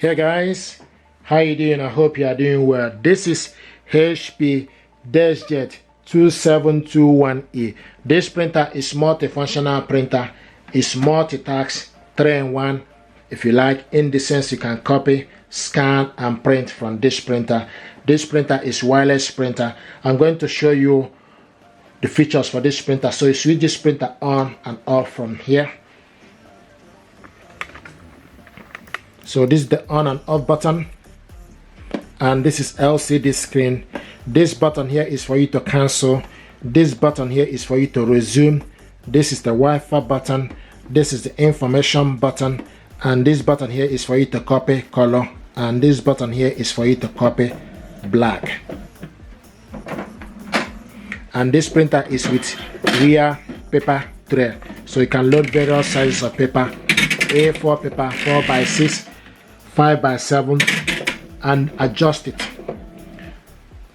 Hey guys, how you doing? I hope you are doing well. This is HP DeskJet 2721E. This printer is multifunctional printer. It's multitask 3-in-1. If you like, in the sense you can copy, scan and print from this printer. This printer is wireless printer. I'm going to show you the features for this printer. So you switch this printer on and off from here. So this is the on and off button, and this is LCD screen. This button here is for you to cancel. This button here is for you to resume. This is the Wi-Fi button. This is the information button, and this button here is for you to copy color, and this button here is for you to copy black. And this printer is with rear paper tray, so you can load various sizes of paper: A4 paper, 4x6, 5x7, and adjust it.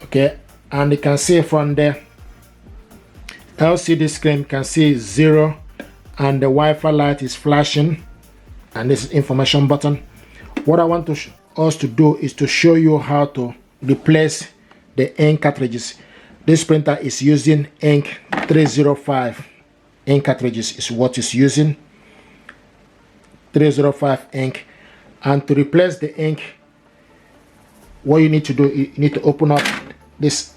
Okay, and you can see from the LCD screen, you can see 0, and the Wi-Fi light is flashing, and this is information button. What I want us to do is to show you how to replace the ink cartridges. This printer is using ink 305 ink cartridges is what it's using. 305 ink. And to replace the ink, what you need to do, you need to open up this,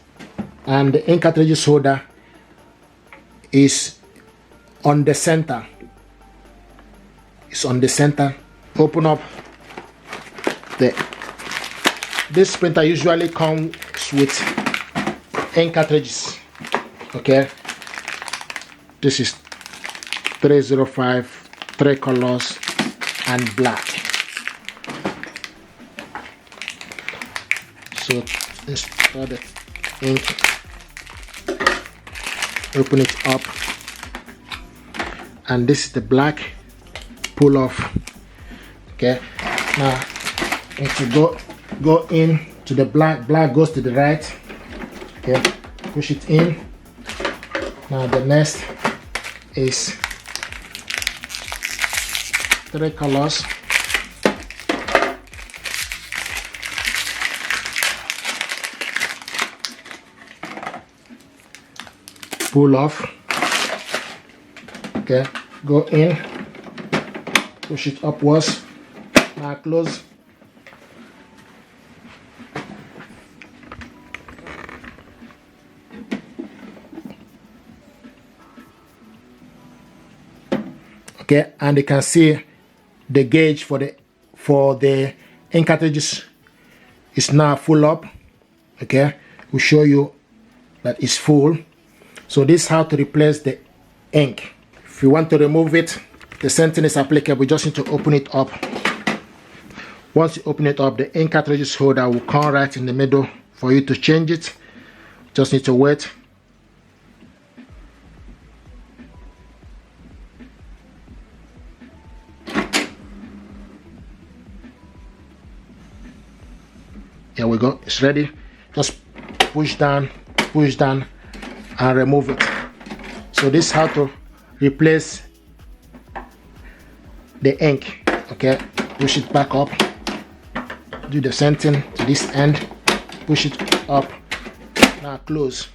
and the ink cartridges holder is on the center. It's on the center. Open up this printer usually comes with ink cartridges. Okay, this is 305, 3 colors and black. So install the ink, open it up, and this is the black. Pull off. Okay, now if you go in to the black goes to the right. Okay, push it in. Now the next is 3 colors. Pull off. Okay, go in, push it upwards. Now close. Okay, and you can see the gauge for the ink cartridges is now full up. Okay, we'll show you that it's full. So this is how to replace the ink. If you want to remove it, the same thing is applicable. You just need to open it up. Once you open it up, the ink cartridges holder will come right in the middle for you to change it. Just need to wait. Here we go, it's ready. Just push down and remove it. So this is how to replace the ink. Okay, push it back up, do the same thing to this end, push it up. Now close.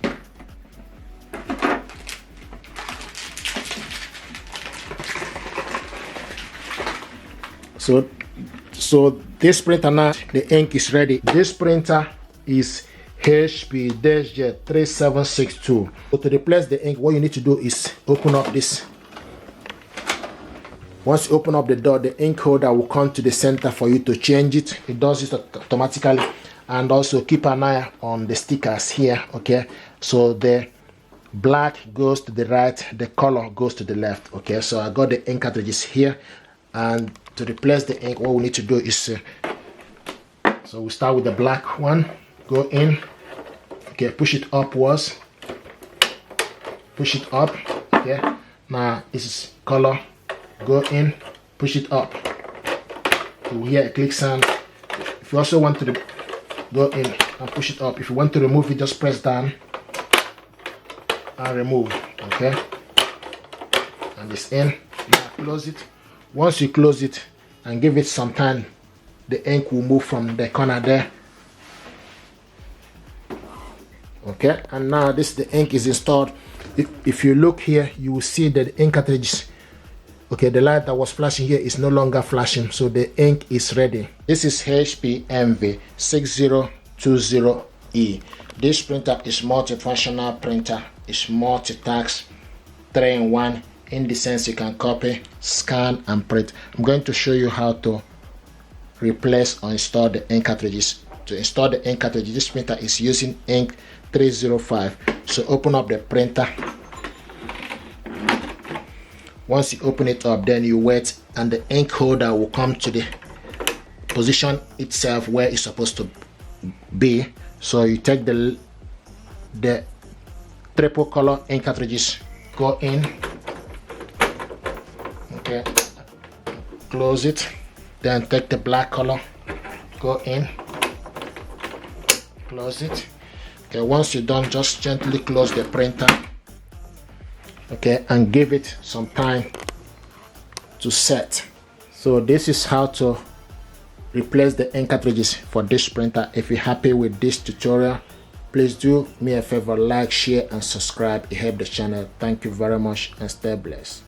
So this printer now, the ink is ready. This printer is HP DeskJet 3762. So to replace the ink, what you need to do is open up this. Once you open up the door, the ink holder will come to the center for you to change it. It does it automatically. And also keep an eye on the stickers here. Okay, so the black goes to the right, the color goes to the left. Okay, so I got the ink cartridges here, and to replace the ink, what we need to do is so we start with the black one. Go in. Okay, push it upwards, push it up. Okay, now this is color. Go in, push it up. You will hear a click sound. If you also want to go in and push it up, if you want to remove it, just press down and remove. Okay, and it's in. Now close it. Once you close it and give it some time the ink will move from the corner there. Okay, and now the ink is installed. If you look here, you will see that the ink cartridge, okay, the light that was flashing here is no longer flashing, so the ink is ready. This is HP MV6020E. This printer is multifunctional printer. It's multitask, 3-in-1, in the sense you can copy, scan, and print. I'm going to show you how to replace or install the ink cartridges. To install the ink cartridge, this printer is using ink 305. So open up the printer. Once you open it up, then you wait, and the ink holder will come to the position itself where it's supposed to be. So you take the triple color ink cartridges, go in, okay, close it, then take the black color, go in, close it. Okay, once you're done, just gently close the printer, okay, and give it some time to set. So this is how to replace the ink cartridges for this printer. If you're happy with this tutorial, please do me a favor, like, share, and subscribe. It helps the channel. Thank you very much, and stay blessed.